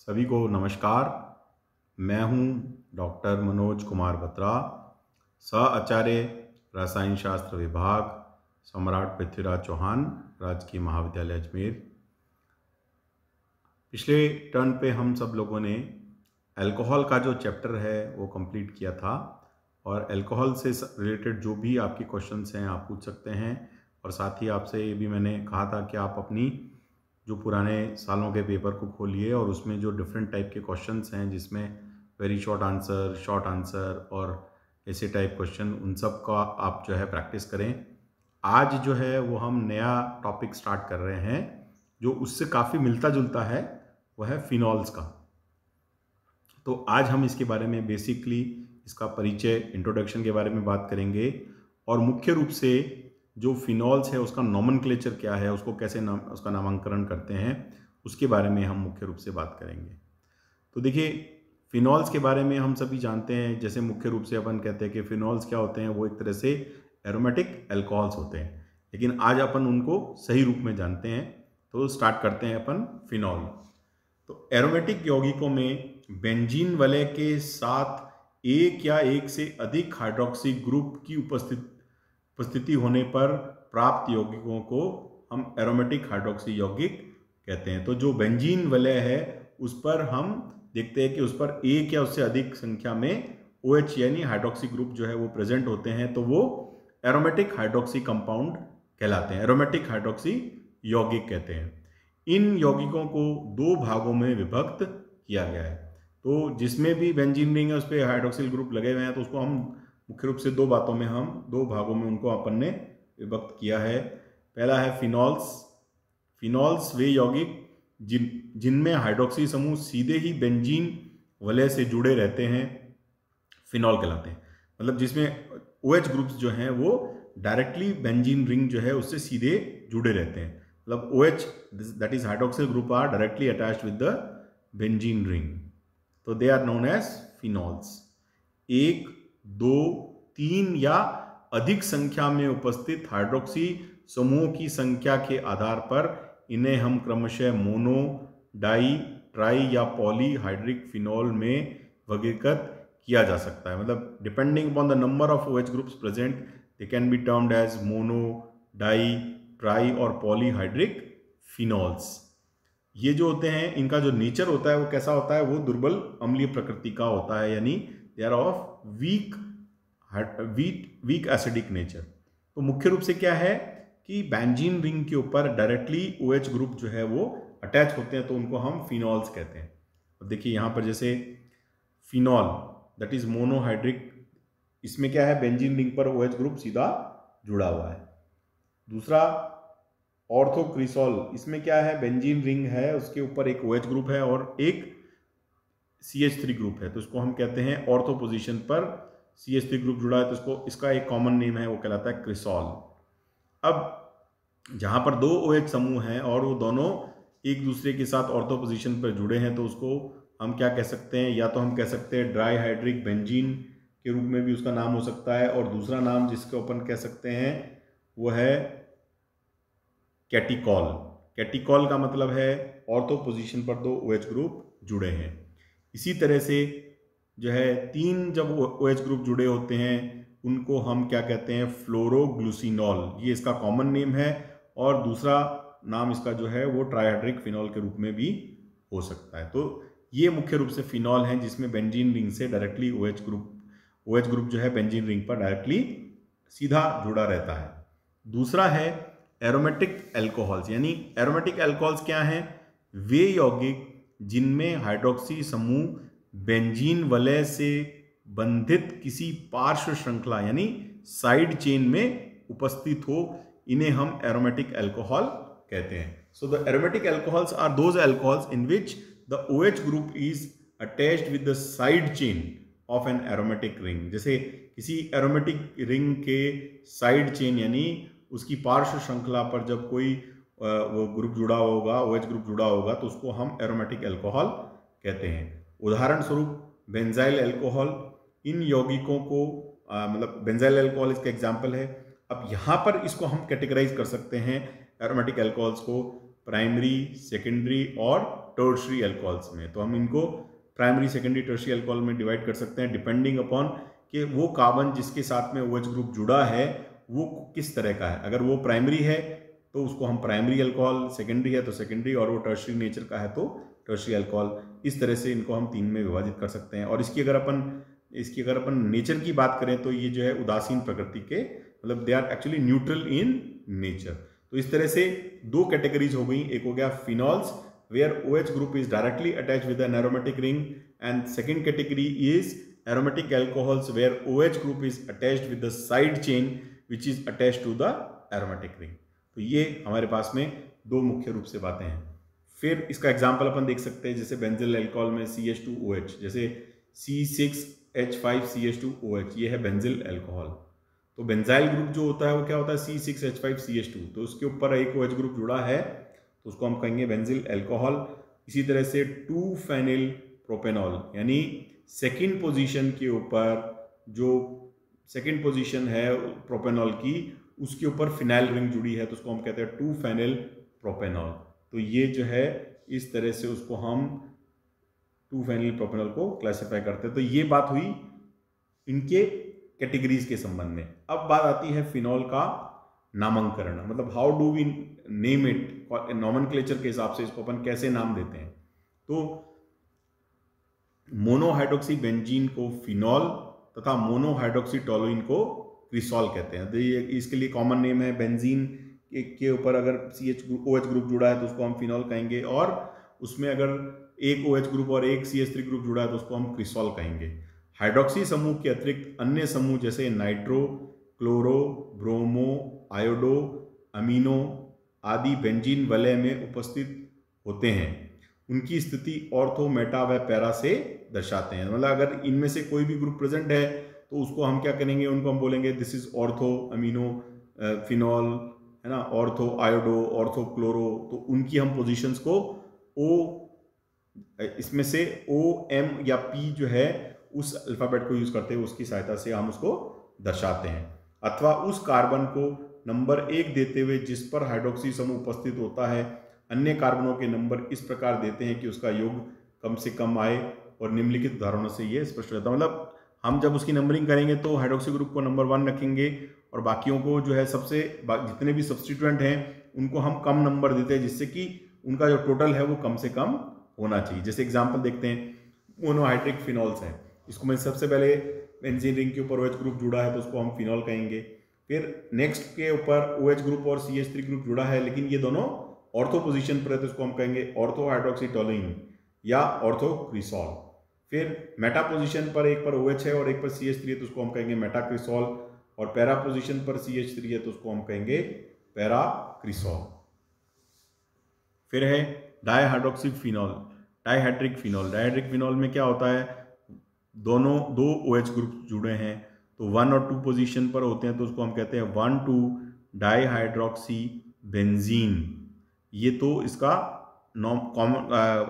सभी को नमस्कार। मैं हूं डॉक्टर मनोज कुमार बत्रा, सह आचार्य रसायन शास्त्र विभाग, सम्राट पृथ्वीराज चौहान, राजकीय महाविद्यालय अजमेर। पिछले टर्न पे हम सब लोगों ने अल्कोहल का जो चैप्टर है वो कंप्लीट किया था, और अल्कोहल से रिलेटेड जो भी आपके क्वेश्चंस हैं आप पूछ सकते हैं। और साथ ही आपसे ये भी मैंने कहा था कि आप अपनी जो पुराने सालों के पेपर को खोलिए और उसमें जो डिफरेंट टाइप के क्वेश्चंस हैं, जिसमें वेरी शॉर्ट आंसर और ऐसे टाइप क्वेश्चन, उन सब का आप जो है प्रैक्टिस करें। आज जो है वो हम नया टॉपिक स्टार्ट कर रहे हैं जो उससे काफ़ी मिलता जुलता है, वो है फिनॉल्स का। तो आज हम इसके बारे में बेसिकली इसका परिचय, इंट्रोडक्शन के बारे में बात करेंगे, और मुख्य रूप से जो फिनॉल्स है उसका नॉमेनक्लेचर क्या है, उसको कैसे उसका नामांकन करते हैं, उसके बारे में हम मुख्य रूप से बात करेंगे। तो देखिए, फिनॉल्स के बारे में हम सभी जानते हैं। जैसे मुख्य रूप से अपन कहते हैं कि फिनॉल्स क्या होते हैं, वो एक तरह से एरोमेटिक अल्कोहल्स होते हैं, लेकिन आज अपन उनको सही रूप में जानते हैं। तो स्टार्ट करते हैं अपन फिनॉल। तो एरोमेटिक यौगिकों में बेंजीन वलय के साथ एक या एक से अधिक हाइड्रोक्सी ग्रुप की उपस्थिति होने पर प्राप्त यौगिकों को हम एरोमेटिक हाइड्रोक्सी यौगिक कहते हैं। तो जो बेंजीन वलय है उस पर हम देखते हैं कि उस पर एक या उससे अधिक संख्या में OH यानी हाइड्रोक्सी ग्रुप जो है वो प्रेजेंट होते हैं, तो वो एरोमेटिक हाइड्रोक्सी कंपाउंड कहलाते हैं, एरोमेटिक हाइड्रोक्सी यौगिक कहते हैं। इन यौगिकों को दो भागों में विभक्त किया गया है। तो जिसमें भी बेंजीन रिंग है उस पर हाइड्रोक्सिल ग्रुप लगे हुए हैं, तो उसको हम मुख्य रूप से दो भागों में उनको अपन ने विभक्त किया है। पहला है फिनॉल्स। फिनॉल्स वे यौगिक जिनमें हाइड्रोक्सी समूह सीधे ही बेंजीन वलय से जुड़े रहते हैं, फिनॉल कहलाते हैं। मतलब जिसमें OH ग्रुप्स जो हैं वो डायरेक्टली बेंजीन रिंग जो है उससे सीधे जुड़े रहते हैं। मतलब OH that is hydroxyl group are directly attached with the benzene ring, तो they are known as phenols. एक, दो, तीन या अधिक संख्या में उपस्थित हाइड्रोक्सी समूहों की संख्या के आधार पर इन्हें हम क्रमशः मोनो, डाई, ट्राई या पॉली हाइड्रिक फिनॉल में वर्गीकृत किया जा सकता है। मतलब depending upon the number of OH groups present, they can be termed as mono, di, tri और पॉली हाइड्रिक फिनॉल्स। ये जो होते हैं, इनका जो नेचर होता है वो कैसा होता है, वो दुर्बल अम्लीय प्रकृति का होता है, यानी they are of weak acidic nature. तो मुख्य रूप से क्या है कि बेंजीन रिंग के ऊपर डायरेक्टली OH ग्रुप जो है वो अटैच होते हैं, तो उनको हम फिनॉल्स कहते हैं। अब देखिए यहाँ पर जैसे फिनॉल दैट इज मोनोहाइड्रिक, इसमें क्या है, बेंजीन रिंग पर OH ग्रुप सीधा जुड़ा हुआ है। दूसरा ऑर्थोक्रिसॉल, इसमें क्या है, बेंजीन रिंग है, उसके ऊपर एक OH ग्रुप है और एक CH3 ग्रुप है, तो इसको हम कहते हैं ऑर्थो पोजीशन पर CH3 ग्रुप जुड़ा है, तो इसको इसका एक कॉमन नेम है, वो कहलाता है क्रिसॉल। अब जहां पर दो OH समूह हैं और वो दोनों एक दूसरे के साथ ऑर्थो पोजीशन पर जुड़े हैं, तो उसको हम क्या कह सकते हैं, या तो हम कह सकते हैं ड्राई हाइड्रिक बेंजीन के रूप में भी उसका नाम हो सकता है, और दूसरा नाम जिसको अपन कह सकते हैं वो है कैटिकॉल। कैटिकॉल का मतलब है ऑर्थो पोजीशन पर दो OH ग्रुप जुड़े हैं। इसी तरह से जो है तीन जब OH ग्रुप जुड़े होते हैं उनको हम क्या कहते हैं, फ्लोरोग्लूसिनॉल, ये इसका कॉमन नेम है, और दूसरा नाम इसका जो है वो ट्राइहाइड्रिक फिनॉल के रूप में भी हो सकता है। तो ये मुख्य रूप से फिनॉल हैं जिसमें बेंजीन रिंग से डायरेक्टली OH ग्रुप जो है बेंजीन रिंग पर डायरेक्टली सीधा जुड़ा रहता है। दूसरा है एरोमेटिक अल्कोहल्स, यानी एरोमेटिक अल्कोहल्स क्या हैं, वे यौगिक जिनमें हाइड्रोक्सी समूह बेंजीन वलय से बंधित किसी पार्श्व श्रृंखला यानी साइड चेन में उपस्थित हो, इन्हें हम एरोमेटिक अल्कोहल कहते हैं। So the aromatic alcohols are those alcohols in which the OH group is attached with the side chain of an aromatic ring. जैसे किसी एरोमेटिक रिंग के साइड चेन यानी उसकी पार्श्व श्रृंखला पर जब कोई वो ग्रुप जुड़ा होगा, OH ग्रुप जुड़ा होगा, तो उसको हम एरोमेटिक अल्कोहल कहते हैं। उदाहरण स्वरूप बेंजाइल अल्कोहल, इन यौगिकों को मतलब बेंजाइल अल्कोहल इसका एग्जाम्पल है। अब यहाँ पर इसको हम कैटेगराइज कर सकते हैं एरोमेटिक अल्कोहल्स को प्राइमरी, सेकेंडरी और टर्शियरी अल्कोहल्स में। तो हम इनको प्राइमरी, सेकेंडरी, टर्शियरी अल्कोहल में डिवाइड कर सकते हैं डिपेंडिंग अपॉन कि वो कार्बन जिसके साथ में OH ग्रुप जुड़ा है वो किस तरह का है। अगर वो प्राइमरी है तो उसको हम प्राइमरी अल्कोहल, सेकेंडरी है तो सेकेंडरी, और वो टर्शियरी नेचर का है तो टर्शियरी अल्कोहल। इस तरह से इनको हम 3 में विभाजित कर सकते हैं। और इसकी अगर अपन नेचर की बात करें तो ये जो है उदासीन प्रकृति के, मतलब they are actually neutral in nature. तो इस तरह से 2 कैटेगरीज हो गई। एक हो गया phenols where OH group is directly attached with an aromatic ring, and second category is aromatic alcohols where OH group is attached with the side chain which is attached to the aromatic ring। तो ये हमारे पास में 2 मुख्य रूप से बातें हैं। फिर इसका एग्जांपल अपन देख सकते हैं, जैसे बेंजिल अल्कोहल में CH2OH, जैसे C6H5CH2OH, ये है बेंजिल अल्कोहल। तो बेंजाइल ग्रुप जो होता है वो क्या होता है C6H5CH2, तो उसके ऊपर एक OH ग्रुप जुड़ा है तो उसको हम कहेंगे बेंजिल अल्कोहल। इसी तरह से 2-फेनिल प्रोपेनॉल, यानी सेकंड पोजीशन के ऊपर जो सेकंड पोजीशन है प्रोपेनॉल की, उसके ऊपर फिनाइल रिंग जुड़ी है तो उसको हम कहते हैं 2-फेनिल प्रोपेनॉल। तो ये जो है इस तरह से उसको हम 2-फेनिल प्रोपेनॉल को क्लासिफाई करते हैं। तो ये बात हुई इनके कैटेगरीज के संबंध में। अब बात आती है फिनॉल का नामकरण, मतलब how do we name it, nomenclature के हिसाब से इसको अपन कैसे नाम देते हैं। तो मोनोहाइड्रोक्सी बेंजीन को फिनॉल तथा मोनोहाइड्रोक्सी टोलुइन को क्रिसॉल कहते हैं। तो ये इसके लिए कॉमन नेम है। बेंजीन के ऊपर अगर OH ग्रुप जुड़ा है तो उसको हम फिनॉल कहेंगे, और उसमें अगर एक OH ग्रुप और एक CH3 ग्रुप जुड़ा है तो उसको हम क्रिसॉल कहेंगे। हाइड्रोक्सी समूह के अतिरिक्त अन्य समूह जैसे nitro, chloro, bromo, iodo, amino आदि बेंजीन वलय में उपस्थित होते हैं। उनकी स्थिति ऑर्थो, मेटा व पैरा से दर्शाते हैं। मतलब अगर इनमें से कोई भी ग्रुप प्रेजेंट है तो उसको हम क्या करेंगे, उनको हम बोलेंगे this is ortho amino phenol, है ना, ऑर्थो आयोडो, ऑर्थो क्लोरो। तो उनकी हम पोजीशंस को इसमें से OM या P जो है उस अल्फाबेट को यूज करते हैं, उसकी सहायता से हम उसको दर्शाते हैं। अथवा उस कार्बन को नंबर 1 देते हुए जिस पर हाइड्रोक्सी समूह उपस्थित होता है, अन्य कार्बनों के नंबर इस प्रकार देते हैं कि उसका योग कम से कम आए, और निम्नलिखित उदाहरणों से ये स्पष्ट रहता है। मतलब हम जब उसकी नंबरिंग करेंगे तो हाइड्रोक्सी ग्रुप को नंबर 1 रखेंगे और बाकियों को जो है जितने भी सब्स्टिट्यूएंट हैं उनको हम कम नंबर देते हैं, जिससे कि उनका जो टोटल है वो कम से कम होना चाहिए। जैसे एग्जाम्पल देखते हैं, मोनोहाइड्रिक फिनॉल्स है, इसको मैं सबसे पहले बेंजीन रिंग के ऊपर OH ग्रुप जुड़ा है तो उसको हम फिनॉल कहेंगे। फिर नेक्स्ट के ऊपर OH ग्रुप और CH3 ग्रुप जुड़ा है लेकिन ये दोनों ऑर्थो पोजीशन पर है तो उसको हम कहेंगे ऑर्थो हाइड्रोक्सी टोलुइन या ऑर्थो क्रिसॉल। फिर मेटा पोजीशन पर एक पर OH है और एक पर CH3 है तो उसको हम कहेंगे मेटा क्रिसॉल, और पैरा पोजीशन पर CH3 है तो उसको हम कहेंगे पैरा क्रिसॉल। फिर है डायहाइड्रोक्सी फिनॉल, डायहाइड्रिक फिनॉल। डायहाइड्रिक फिनॉल में क्या होता है, दो OH ग्रुप जुड़े हैं तो 1 और 2 पोजीशन पर होते हैं तो उसको हम कहते हैं 1,2 डाइहाइड्रोक्सी बेंजीन। ये तो इसका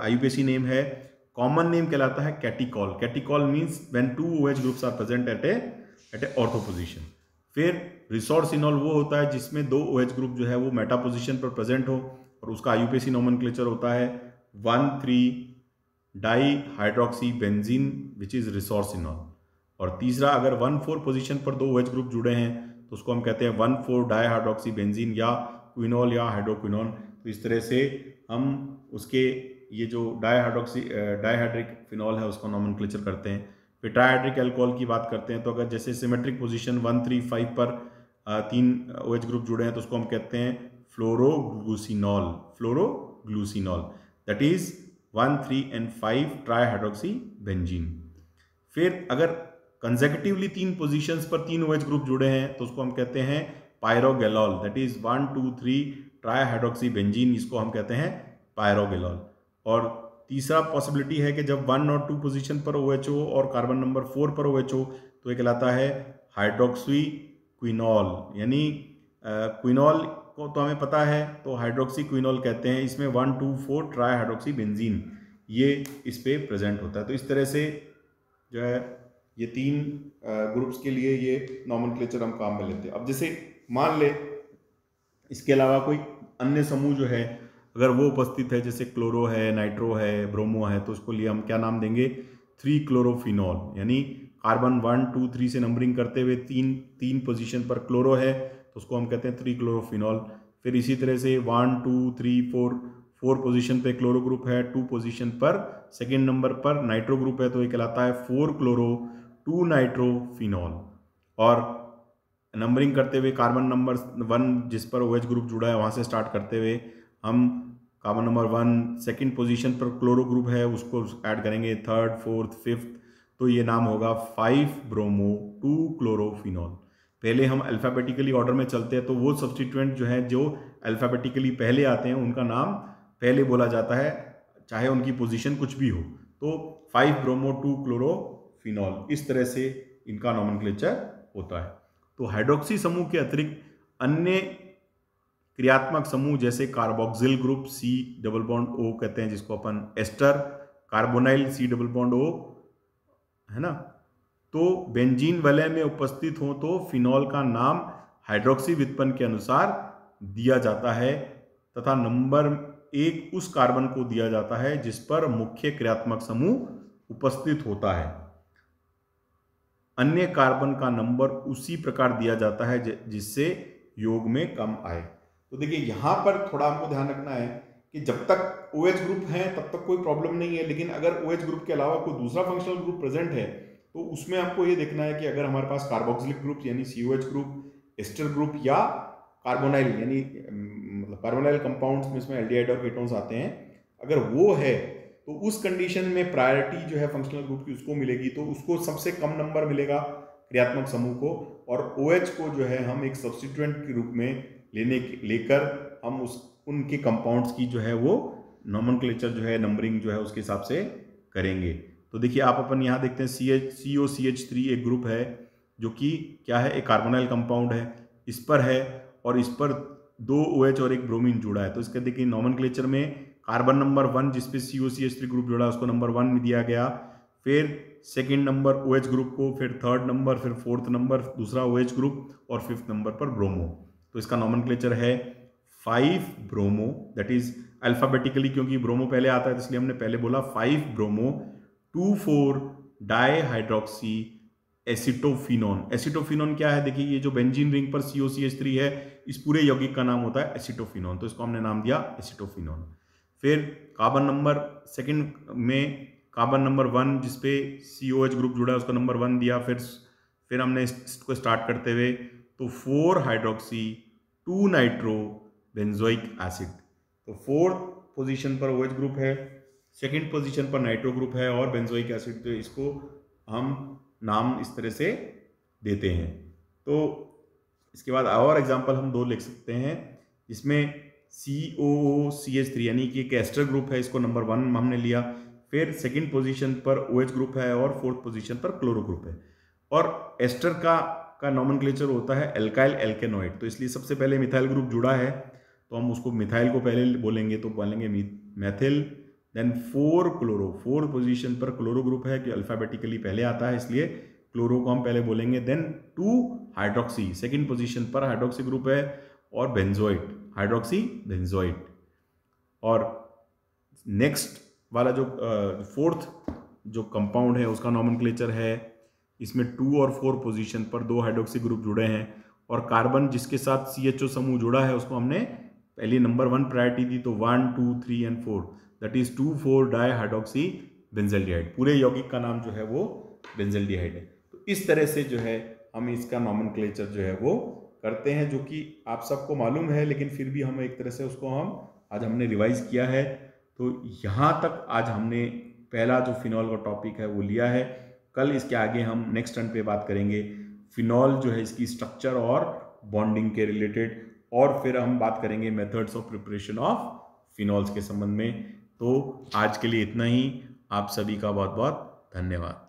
IUPAC नेम है। कॉमन नेम कहलाता है catechol. Catechol means when 2 OH groups are present at a ortho position. फिर रिसोर्सिनॉल वो होता है जिसमें 2 OH ग्रुप जो है वो मेटा पोजीशन पर प्रेजेंट हो और उसका IUPAC नोमेनक्लेचर होता है 1,3 dihydroxy benzene which is resorcinol. और तीसरा, अगर 1,4 पोजीशन पर 2 OH ग्रुप जुड़े हैं तो उसको हम कहते हैं 1,4 डाइहाइड्रोक्सी बेंजीन या क्विनॉल या हाइड्रोक्विनॉन। तो इस तरह से हम उसके ये जो डाइहाइड्रिक फिनॉल है उसका नोमेनक्लेचर करते हैं। फिर ट्राइहाइड्रिक अल्कोहल की बात करते हैं तो अगर जैसे सिमेट्रिक पोजीशन 1, 3, 5 पर 3 OH ग्रुप जुड़े हैं तो उसको हम कहते हैं फ्लोरोग्लूसिनॉल। फ्लोरोग्लूसिनॉल दैट इज 1, 3 and 5 ट्राइहाइड्रोक्सी बेंजीन। फिर अगर कंसेक्यूटिवली 3 पोजीशंस पर 3 OH ग्रुप जुड़े हैं तो उसको हम कहते हैं पायरोगेलॉल दैट इज 1, 2, 3 ट्राइहाइड्रोक्सी बेंजीन, इसको हम कहते हैं पायरोगेलॉल। और तीसरा पॉसिबिलिटी है कि जब 1 और 2 पोजीशन पर OH हो और कार्बन नंबर 4 पर OH हो तो ये कहलाता है हाइड्रोक्सी क्विनॉल। यानी क्विनॉल को तो हमें पता है तो हाइड्रोक्सी क्विनॉल कहते हैं। इसमें 1, 2, 4 ट्राइहाइड्रोक्सी बेंजीन ये इस पे प्रेजेंट होता है। तो इस तरह से जो है ये 3 ग्रुप्स के लिए ये नोमेनक्लेचर हम काम में लेते हैं। अब जैसे मान ले इसके अलावा कोई अन्य समूह जो है अगर वो उपस्थित है, जैसे क्लोरो है, नाइट्रो है, ब्रोमो है, तो उसको लिए हम क्या नाम देंगे, 3-क्लोरोफिनॉल। यानी कार्बन 1, 2, 3 से नंबरिंग करते हुए तीन पोजीशन पर क्लोरो है तो उसको हम कहते हैं 3-क्लोरोफिनॉल। फिर इसी तरह से 1, 2, 3, 4 पोजीशन पे क्लोरो ग्रुप है, 2 पोजीशन पर सेकेंड नंबर पर नाइट्रो ग्रुप है, तो ये कहलाता है 4-क्लोरो 2-नाइट्रोफिनॉल। और नंबरिंग करते हुए कार्बन नंबर 1 जिस पर OH ग्रुप जुड़ा है वहाँ से स्टार्ट करते हुए हम कार्बन नंबर 1 सेकेंड पोजीशन पर क्लोरो ग्रुप है उसको ऐड करेंगे, थर्ड, फोर्थ, फिफ्थ, तो ये नाम होगा 5-ब्रोमो 2-क्लोरोफिनॉल। पहले हम अल्फ़ाबेटिकली ऑर्डर में चलते हैं, तो वो सब्स्टिट्यूएंट जो है जो अल्फ़ाबेटिकली पहले आते हैं उनका नाम पहले बोला जाता है, चाहे उनकी पोजीशन कुछ भी हो। तो 5-ब्रोमो 2-क्लोरोफिनॉल, इस तरह से इनका नॉमेनक्लेचर होता है। तो हाइड्रोक्सी समूह के अतिरिक्त अन्य क्रियात्मक समूह जैसे कार्बोक्सिल ग्रुप C+O कहते हैं, जिसको अपन एस्टर, कार्बोनाइल C+O है ना, तो बेंजीन वलय में उपस्थित हो तो फिनॉल का नाम हाइड्रोक्सी व्युत्पन्न के अनुसार दिया जाता है तथा नंबर 1 उस कार्बन को दिया जाता है जिस पर मुख्य क्रियात्मक समूह उपस्थित होता है। अन्य कार्बन का नंबर उसी प्रकार दिया जाता है जिससे योग में कम आए। तो देखिए यहां पर थोड़ा हमको ध्यान रखना है कि जब तक OH ग्रुप है तब तक कोई प्रॉब्लम नहीं है, लेकिन अगर OH ग्रुप के अलावा कोई दूसरा फंक्शनल ग्रुप प्रेजेंट है तो उसमें हमको ये देखना है कि अगर हमारे पास कार्बोक्सिलिक ग्रुप यानी COH ग्रुप, एस्टर ग्रुप या कार्बोनाइल यानी मतलब कार्बोनाइल कंपाउंड्स में इसमें एल्डिहाइड और कीटोन्स आते हैं, अगर वो है तो उस कंडीशन में प्रायोरिटी जो है फंक्शनल ग्रुप की उसको मिलेगी, तो उसको सबसे कम नंबर मिलेगा क्रियात्मक समूह को, और OH को जो है हम एक सब्स्टिट्यूएंट के रूप में लेकर हम उनके कंपाउंड्स की जो है वो नॉमेनक्लेचर जो है नंबरिंग जो है उसके हिसाब से करेंगे। तो देखिए आप अपन यहाँ देखते हैं COCH3 एक ग्रुप है जो कि क्या है, एक कार्बोनाइल कंपाउंड है, इस पर है और इस पर 2 OH और एक ब्रोमीन जुड़ा है। तो इसका देखिए नॉमेनक्लेचर में कार्बन नंबर 1 जिसपे COCH3 ग्रुप जुड़ा है उसको नंबर 1 में दिया गया, फिर सेकेंड नंबर OH ग्रुप को, फिर थर्ड नंबर, फिर फोर्थ नंबर दूसरा OH ग्रुप और फिफ्थ नंबर पर ब्रोमो। तो इसका नॉमेनक्लेचर है 5-ब्रोमो, दैट इज अल्फाबेटिकली, क्योंकि ब्रोमो पहले आता है तो इसलिए हमने पहले बोला 5-ब्रोमो 2,4-डाईहाइड्रोक्सी एसिटोफिनोन। एसिटोफिनोन क्या है, देखिए ये जो बेंजीन रिंग पर COCH3 है इस पूरे यौगिक का नाम होता है एसिटोफिनोन, तो इसको हमने नाम दिया एसिटोफिनोन। फिर कार्बन नंबर सेकंड में कार्बन नंबर 1 जिसपे COH ग्रुप जुड़ा है उसको नंबर 1 दिया, फिर हमने इसको स्टार्ट करते हुए तो 4-हाइड्रोक्सी 2-नाइट्रो बेंजोइक एसिड। तो फोर्थ पोजीशन पर OH ग्रुप है, सेकंड पोजीशन पर नाइट्रो ग्रुप है और बेंजोइक एसिड, तो इसको हम नाम इस तरह से देते हैं। तो इसके बाद और एग्जांपल हम 2 लिख सकते हैं, जिसमें COOCH3 यानी कि एक एस्टर ग्रुप है, इसको नंबर 1 हमने लिया, फिर सेकंड पोजीशन पर OH ग्रुप है और फोर्थ पोजीशन पर क्लोरो ग्रुप है। और एस्टर का नॉमेनक्लेचर होता है एल्काइल एल्केनॉइड, तो इसलिए सबसे पहले मिथाइल ग्रुप जुड़ा है तो हम उसको मिथाइल को पहले बोलेंगे, तो बोलेंगे मैथिल, देन 4-क्लोरो, फोर्थ पोजीशन पर क्लोरो ग्रुप है कि अल्फाबेटिकली पहले आता है इसलिए क्लोरो को हम पहले बोलेंगे, देन 2-हाइड्रोक्सी सेकंड पोजीशन पर हाइड्रोक्सी ग्रुप है और बेंजोइट, हाइड्रोक्सी बेंजोइट। और नेक्स्ट वाला जो फोर्थ जो कंपाउंड है उसका नॉमेनक्लेचर है, इसमें 2 और 4 पोजीशन पर 2 हाइड्रोक्सी ग्रुप जुड़े हैं और कार्बन जिसके साथ CHO समूह जुड़ा है उसको हमने पहले नंबर 1 प्रायोरिटी दी, तो 1, 2, 3 एंड 4 दैट इज 2,4-डाईहाइड्रोक्सी बेंजल्डिहाइड। पूरे यौगिक का नाम जो है वो बेंजल्डिहाइड है। तो इस तरह से जो है हम इसका नॉमेनक्लेचर जो है वो करते हैं, जो कि आप सबको मालूम है, लेकिन फिर भी हम एक तरह से उसको आज हमने रिवाइज किया है। तो यहाँ तक आज हमने पहला जो फिनॉल का टॉपिक है वो लिया है। कल इसके आगे हम नेक्स्ट टर्न पे बात करेंगे फिनॉल जो है इसकी स्ट्रक्चर और बॉन्डिंग के रिलेटेड, और फिर हम बात करेंगे methods of preparation of phenols के संबंध में। तो आज के लिए इतना ही। आप सभी का बहुत बहुत धन्यवाद।